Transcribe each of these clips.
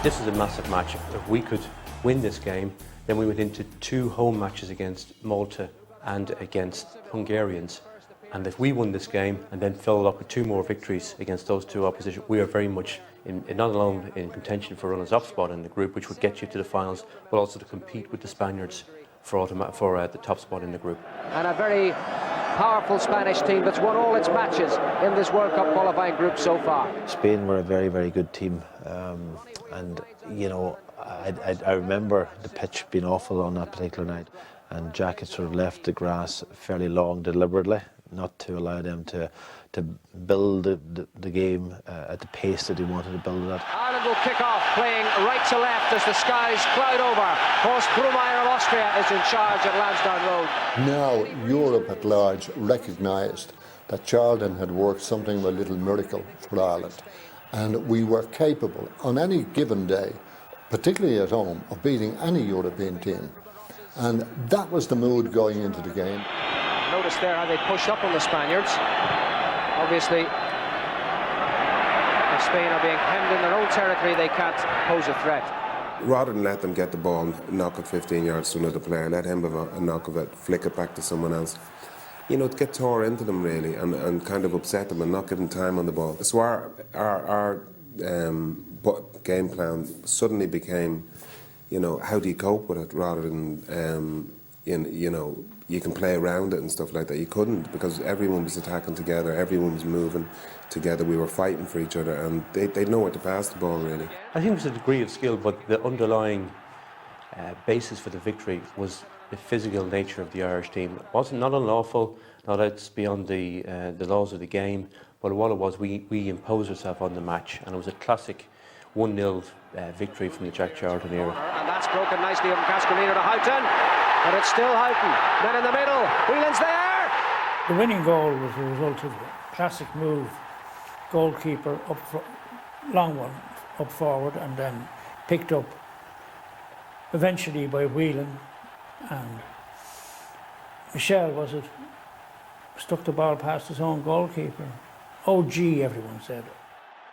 This is a massive match. If we could win this game, then we went into 2 home matches against Malta and against Hungarians. And if we won this game and then followed up with 2 more victories against those 2 opposition, we are very much not alone in contention for runners-up spot in the group, which would get you to the finals, but also to compete with the Spaniards for the top spot in the group. And a very powerful Spanish team that's won all its matches in this World Cup qualifying group so far. Spain were a very, very good team, and you know, I remember the pitch being awful on that particular night, and Jack had sort of left the grass fairly long deliberately, not to allow them to build the game at the pace that he wanted to build it at. Ireland will kick off, playing right to left as the skies cloud over. Horst Brumayr of Austria is in charge at Lansdowne Road. Now Europe at large recognised that Charlton had worked something of a little miracle for Ireland, and we were capable on any given day, particularly at home, of beating any European team. And that was the mood going into the game. Notice there how they push up on the Spaniards. Obviously, if Spain are being hemmed in their own territory, they can't pose a threat. Rather than let them get the ball, knock it 15 yards to another player, let him have a knock of it, flick it back to someone else. You know, to get tore into them really and kind of upset them and not give them time on the ball. So our game plan suddenly became, you know, how do you cope with it rather than, you know, you can play around it and stuff like that. You couldn't, because everyone was attacking together, everyone was moving together, we were fighting for each other, and they'd know where to pass the ball really. I think it was a degree of skill, but the underlying basis for the victory was the physical nature of the Irish team. It wasn't not unlawful, not it's beyond the laws of the game, but what it was, we imposed ourselves on the match, and it was a classic 1-0 victory from the Jack Charlton era. And that's broken nicely from Cascarino to Houghton, but it's still Houghton. Then in the middle, Whelan's there! The winning goal was a result of a classic move, goalkeeper up long one up forward, and then picked up eventually by Whelan, and Michel, was it, stuck the ball past his own goalkeeper. Oh gee, everyone said.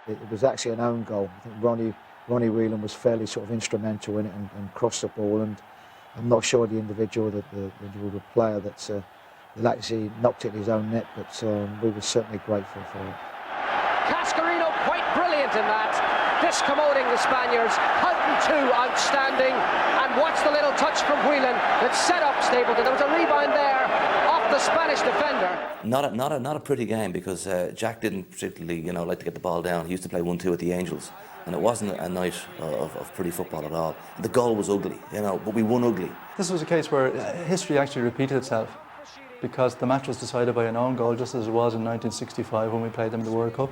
It was actually an own goal. I think Ronnie Whelan was fairly sort of instrumental in it and crossed the ball, and I'm not sure the individual, the player that actually knocked it in his own net, but we were certainly grateful for it. Cascarino quite brilliant in that, discommoding the Spaniards. Houghton too, outstanding, and watch the little touch from Whelan that set up Stapleton. There was a rebound there off the Spanish defender. Not a pretty game, because Jack didn't particularly, you know, like to get the ball down. He used to play 1-2 at the Angels, and it wasn't a night of pretty football at all. The goal was ugly, you know, but we won ugly. This was a case where history actually repeated itself, because the match was decided by an own goal, just as it was in 1965 when we played them in the World Cup.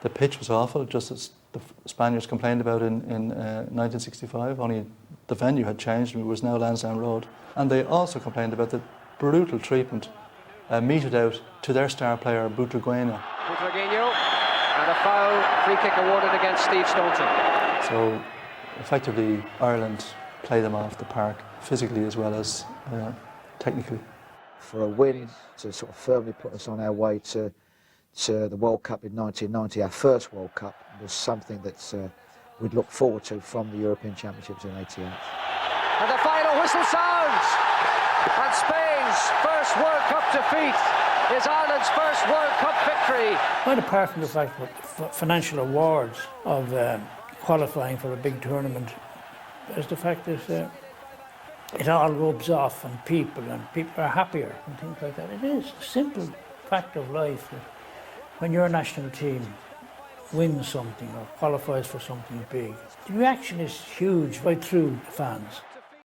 The pitch was awful, just as the Spaniards complained about in 1965, only the venue had changed and it was now Lansdowne Road. And they also complained about the brutal treatment meted out to their star player, Butragueño. Butragueño, and a foul, free kick awarded against Steve Staunton. So effectively Ireland played them off the park, physically as well as technically. For a win to sort of firmly put us on our way to the World Cup in 1990, our first World Cup, was something that we'd look forward to from the European Championships in '88. And the final whistle sounds, and Spain's first World Cup defeat is Ireland's first World Cup victory. Quite apart from the fact that financial awards of qualifying for a big tournament, there's the fact that it all rubs off on people, and people are happier and things like that. It is a simple fact of life that when your national team wins something or qualifies for something big, the reaction is huge right through the fans.